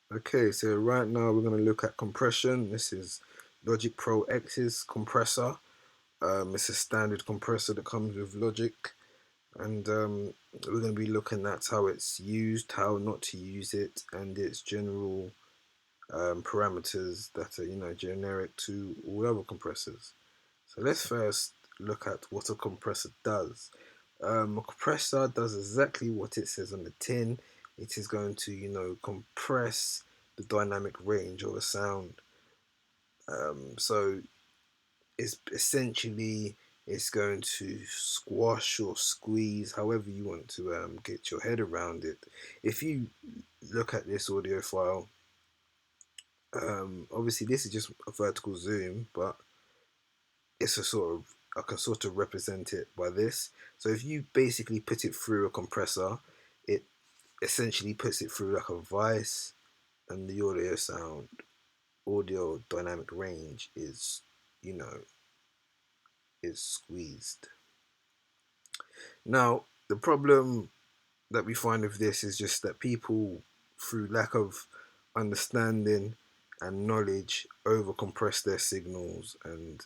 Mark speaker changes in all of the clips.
Speaker 1: Okay, so right now we're going to look at compression. This is Logic Pro X's compressor. It's a standard compressor that comes with Logic, and we're going to be looking at how it's used, how not to use it, and its general parameters that are, generic to all other compressors. So let's first look at what a compressor does. A compressor does exactly what it says on the tin. It is going to, compress the dynamic range of a sound. So it's essentially it's going to squash or squeeze, however you want to get your head around it. If you look at this audio file, obviously this is just a vertical zoom, but it's a sort of I can sort of represent it by this. So if you basically put it through a compressor, it essentially puts it through like a vice, and the audio dynamic range is, you know, is squeezed. Now, the problem that we find with this is just that people, through lack of understanding and knowledge, over compress their signals, and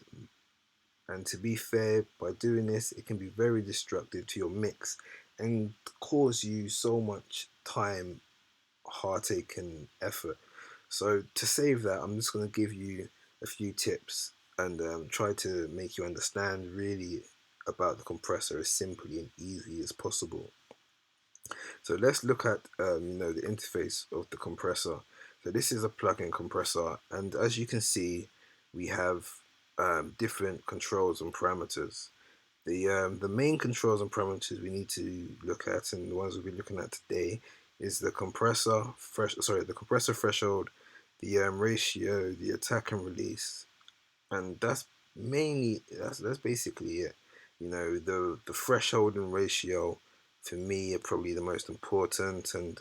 Speaker 1: to be fair, by doing this, it can be very destructive to your mix and cause you so much time, heartache, and effort. So, to save that, I'm just going to give you a few tips and try to make you understand really about the compressor as simply and easy as possible. So let's look at the interface of the compressor. So this is a plug-in compressor, and as you can see, we have different controls and parameters. The main controls and parameters we need to look at, and the ones we'll be looking at today, is the compressor threshold, the ratio, the attack and release, and that's basically it. The threshold and ratio for me are probably the most important and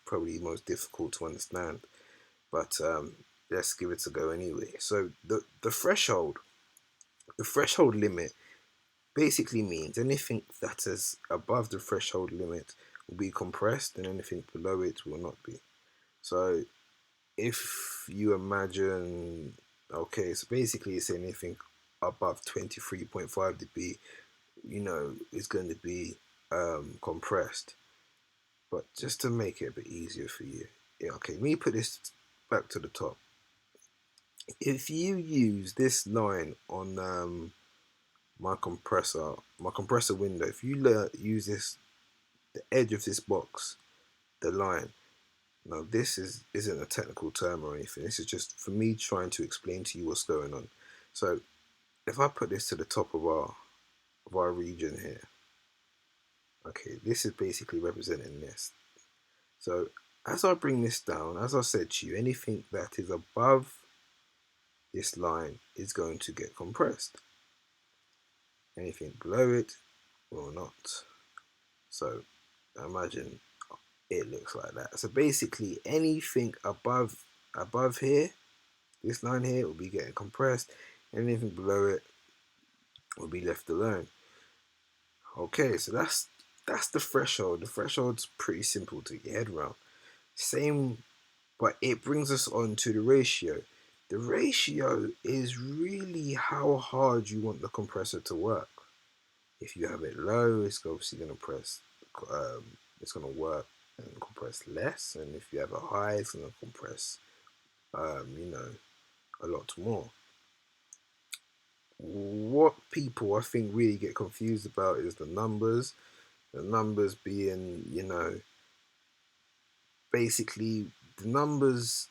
Speaker 1: probably most difficult to understand. But let's give it a go anyway. So the threshold limit basically means anything that is above the threshold limit will be compressed, and anything below it will not be. So if you imagine, okay, so basically it's anything above 23.5 dB, is going to be compressed. But just to make it a bit easier for you, yeah, okay, let me put this back to the top. If you use this line on my compressor window, if you use the edge of this box, the line. Now, isn't a technical term or anything. This is just for me trying to explain to you what's going on. So, if I put this to the top of our region here, okay, this is basically representing this. So, as I bring this down, as I said to you, anything that is above this line is going to get compressed. Anything below it will not. So, imagine it looks like that. So basically, anything above here, this line here, will be getting compressed. Anything below it will be left alone. Okay, so that's the threshold. The threshold's pretty simple to get your head around. Same, but it brings us on to the ratio. The ratio is really how hard you want the compressor to work. If you have it low, it's obviously going to um, it's going to work and compress less. And if you have it high, it's going to compress, um, you know, a lot more. What people I think really get confused about is the numbers. The numbers being, basically the numbers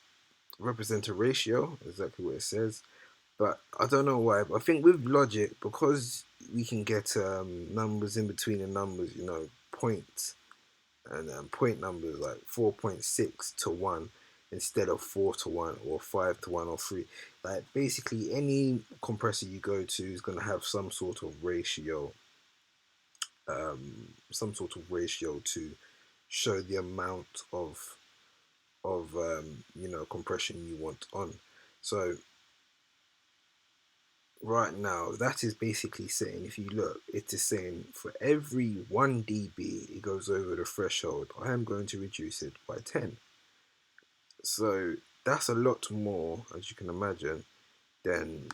Speaker 1: represent a ratio, exactly what it says. But I don't know why. But I think with logic, because we can get numbers in between the numbers, points and point numbers like 4.6 to 1 instead of 4 to 1 or 5 to 1 or 3. Like basically, any compressor you go to is going to have some sort of ratio to show the amount of compression you want on. So right now, that is basically saying, if you look, it is saying for every 1 dB it goes over the threshold, I am going to reduce it by 10. So that's a lot more, as you can imagine, than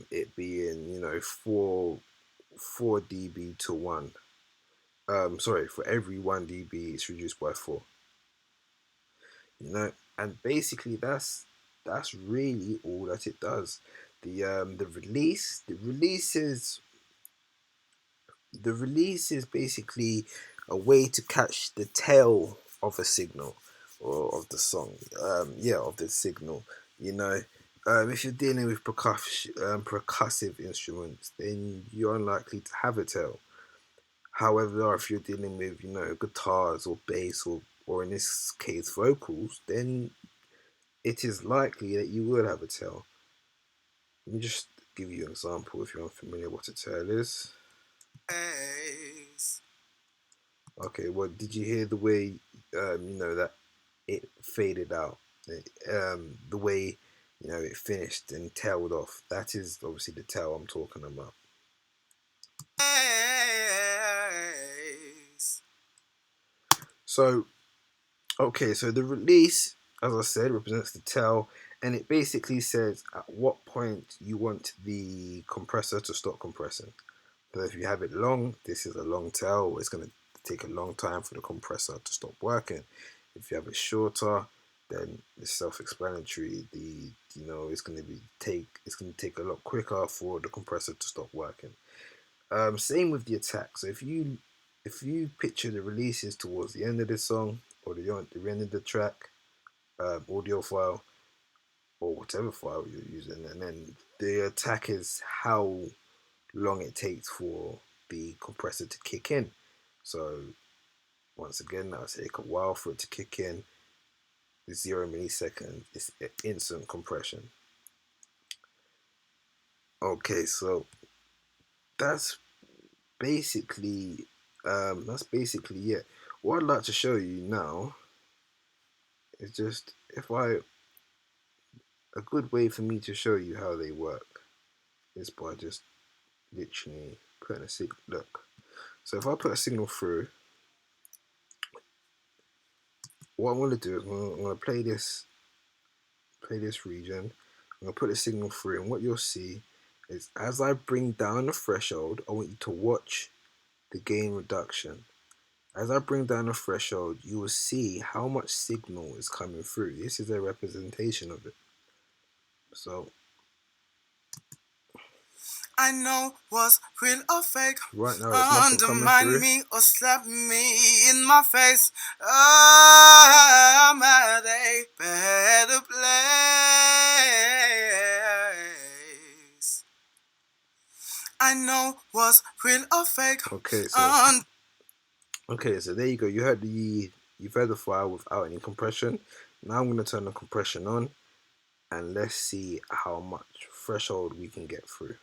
Speaker 1: it being, four dB to one. Sorry, for every 1 dB, it's reduced by four. And basically that's really all that it does. The release is basically a way to catch the tail of a signal or of the song. Of the signal. You know, if you're dealing with percussive instruments, then you're unlikely to have a tail. However, if you're dealing with guitars or bass or in this case vocals, then it is likely that you will have a tail. Let me just give you an example if you're unfamiliar what a tail is. Okay, well, did you hear the way that it faded out? The way it finished and tailed off. That is obviously the tail I'm talking about. So okay, so the release, as I said, represents the tail, and it basically says at what point you want the compressor to stop compressing. So if you have it long, this is a long tail. It's going to take a long time for the compressor to stop working. If you have it shorter, then it's self-explanatory. It's going to take a lot quicker for the compressor to stop working. Same with the attack. So if you picture the releases towards the end of the song or the end of the track, audio file or whatever file you're using, and then the attack is how long it takes for the compressor to kick in. So once again, that'll take a while for it to kick in. 0 milliseconds is instant compression. Okay, so that's basically it. What I'd like to show you now is just a good way for me to show you how they work is by just literally putting a signal. Look, so if I put a signal through, what I'm going to do is I'm going to play this region. I'm going to put the signal through, and what you'll see is as I bring down the threshold, I want you to watch the gain reduction. As I bring down the threshold, you will see how much signal is coming through. This is a representation of it. So I know what's real or fake. Right now, it's nothing coming through. Undermine me or slap me in my face. Oh, I'm at a better place. I know what's real or fake. Okay, so there you go. You've heard the file without any compression. Now I'm going to turn the compression on, and let's see how much threshold we can get through.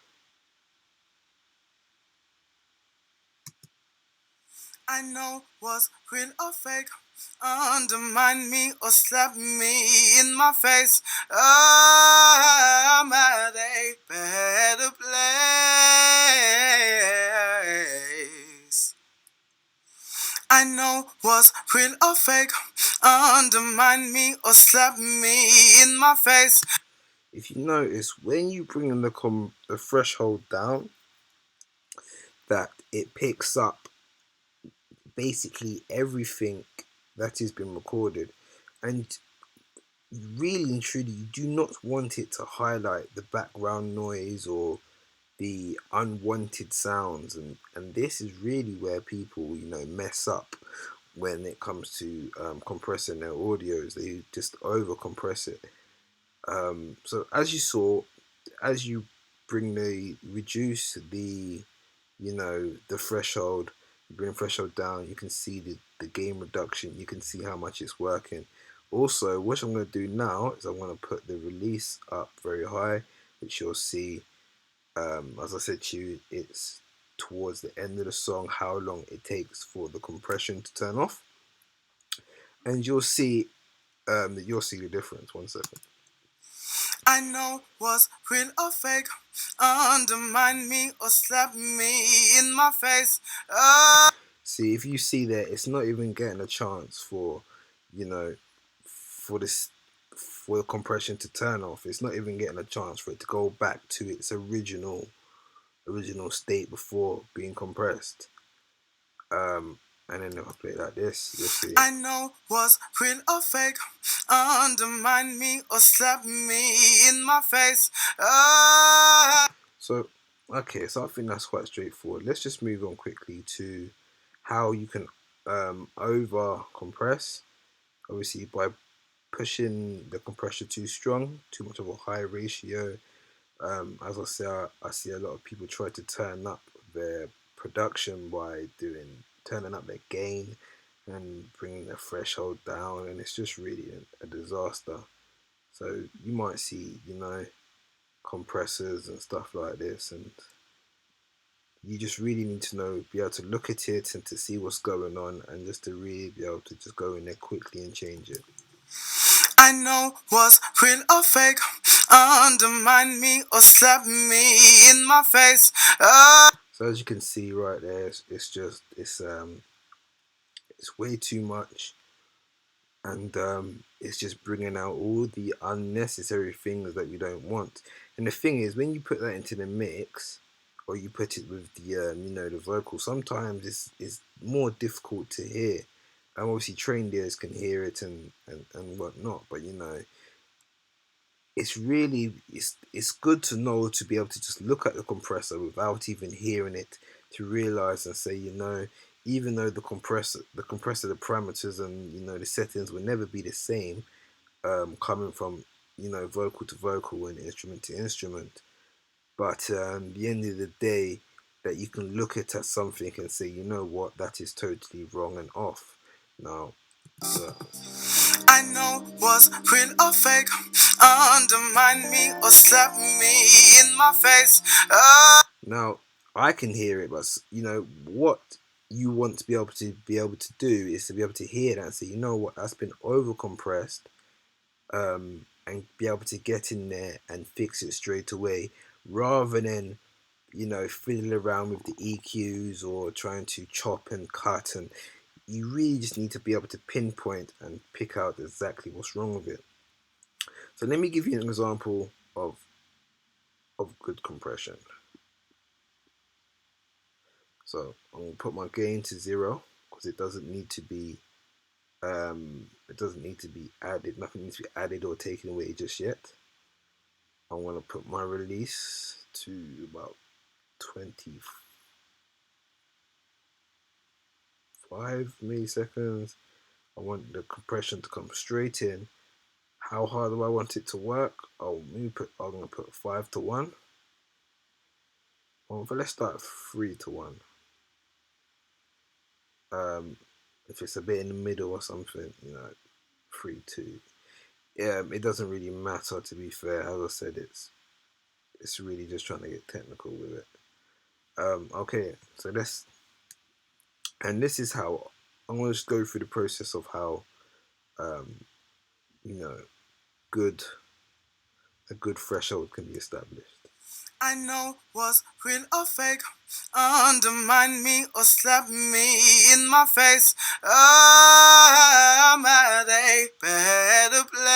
Speaker 1: I know what's real or fake. Undermine me or slap me in my face. Oh, I'm at a better place. I know what's real or fake. Undermine me or slap me in my face. If you notice, when you bring the threshold down, that it picks up basically everything that has been recorded, and really and truly you do not want it to highlight the background noise or the unwanted sounds, and this is really where people mess up when it comes to compressing their audios. They just over compress it. So as you saw, as you reduce the threshold, bring the threshold down, you can see the gain reduction, you can see how much it's working. Also, what I'm going to do now is I'm going to put the release up very high, which you'll see, as I said to you, it's towards the end of the song how long it takes for the compression to turn off, and you'll see the difference. 1 second. I know what's real or fake. Undermine me or slap me in my face. See, if you see that, it's not even getting a chance for, you know, for this for the compression to turn off. It's not even getting a chance for it to go back to its original state before being compressed. And then if I play it like this, you'll see. I know what's real or fake. Undermine me or slap me in my face. So, okay, so I think that's quite straightforward. Let's just move on quickly to how you can over compress. Obviously, by pushing the compressor too strong, too much of a high ratio. As I say, I see a lot of people try to turn up their production by turning up their gain and bringing the threshold down, and it's just really a disaster. So you might see, compressors and stuff like this, and you just really need to be able to look at it and to see what's going on, and just to really be able to just go in there quickly and change it. I know what's real or fake. Undermine me or slap me in my face. So as you can see right there, it's way too much, and it's just bringing out all the unnecessary things that you don't want. And the thing is, when you put that into the mix, or you put it with the vocal, sometimes it's more difficult to hear. Obviously trained ears can hear it and whatnot, but it's good to know, to be able to just look at the compressor without even hearing it, to realize and say, even though the compressor, the parameters and the settings will never be the same, coming from vocal to vocal and instrument to instrument, but the end of the day, that you can look at something and say, you know what, that is totally wrong and off. Now, I know what's real or fake. Undermine me or slap me in my face. Now, I can hear it, but what you want to be able to do is to be able to hear that and say, you know what, that's been over compressed, and be able to get in there and fix it straight away, rather than fiddle around with the EQs or trying to chop and cut. And you really just need to be able to pinpoint and pick out exactly what's wrong with it. So let me give you an example of good compression. So I'm going to put my gain to 0, because it doesn't need to be added. Nothing needs to be added or taken away just yet. I want to put my release to about 25 milliseconds. I want the compression to come straight in. How hard do I want it to work? I'm going to put 5 to 1. Well, let's start 3 to 1. If it's a bit in the middle or something, 3 2. Yeah, it doesn't really matter, to be fair. As I said, it's really just trying to get technical with it. Okay, so this is how I'm going to just go through the process of how a good threshold can be established. I know what's real or fake. Undermine me or slap me in my face. I'm at a better place.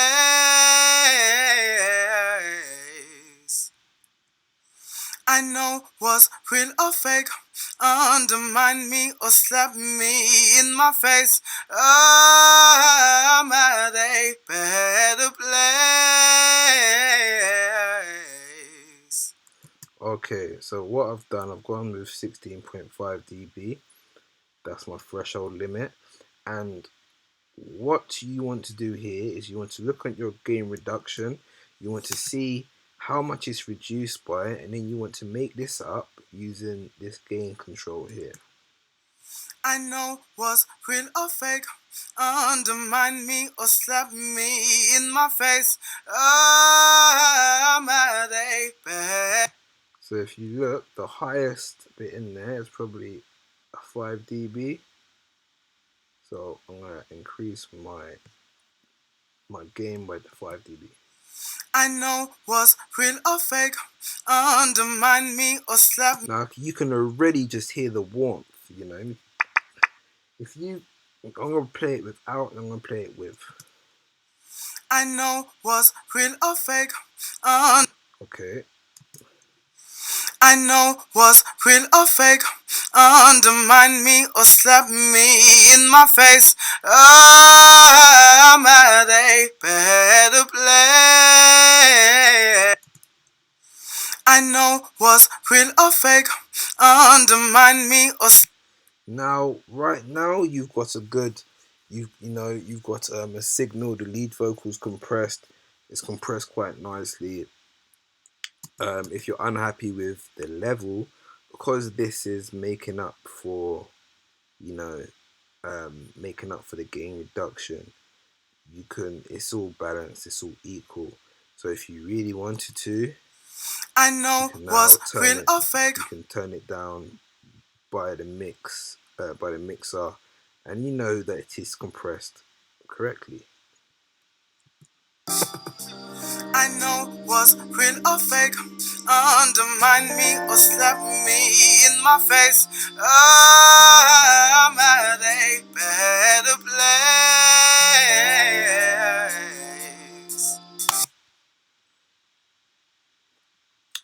Speaker 1: I know what's real or fake. Undermine me or slap me in my face. I'm at a better place. Okay, so what I've done, I've gone with 16.5 dB. That's my threshold limit. And what you want to do here is you want to look at your gain reduction. You want to see how much it's reduced by, and then you want to make this up using this gain control here. I know what's real or fake. Undermine me or slap me in my face. I'm at a bad. So if you look, the highest bit in there is probably a 5 dB. So I'm going to increase my gain by the 5 dB. I know what's real or fake. Undermine me or slap me. Now you can already just hear the warmth, If I'm going to play it without, and I'm going to play it with.
Speaker 2: I know was real or fake.
Speaker 1: Okay.
Speaker 2: I know was real or fake. Undermine me or slap me in my face. I'm at a better place. I know was real or fake. Undermine me or
Speaker 1: Now, right now, you've got a good, you've got a signal. The lead vocals compressed. It's compressed quite nicely. If you're unhappy with the level, because this is making up for, you know, making up for the gain reduction, you can. It's all balanced. It's all equal. So if you really wanted to,
Speaker 2: I
Speaker 1: you
Speaker 2: know
Speaker 1: can
Speaker 2: was
Speaker 1: now turn
Speaker 2: real
Speaker 1: it.
Speaker 2: or fake.
Speaker 1: You can turn it down by the by the mixer, and you know that it is compressed correctly.
Speaker 2: I know was real or fake. Undermine me or slap me in my face. I'm at a better place.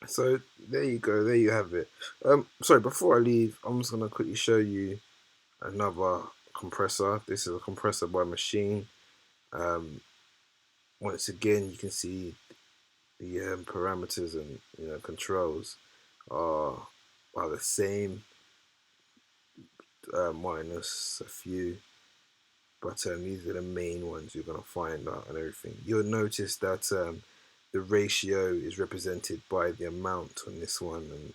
Speaker 1: So there you go. There you have it. Sorry. Before I leave, I'm just gonna quickly show you another compressor. This is a compressor by Machine. Um, Once again, you can see the parameters and controls are are the same, minus a few. But these are the main ones you're gonna find out and everything. You'll notice that the ratio is represented by the amount on this one,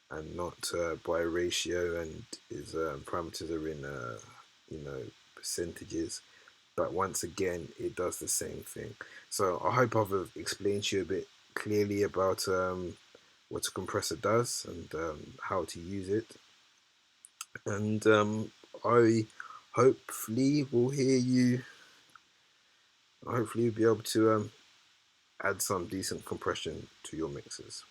Speaker 1: and not by ratio, and is parameters are in you know percentages. But once again, it does the same thing. So I hope I've explained to you a bit clearly about what a compressor does, and how to use it. And I hopefully will hear you. Hopefully, you'll be able to add some decent compression to your mixes.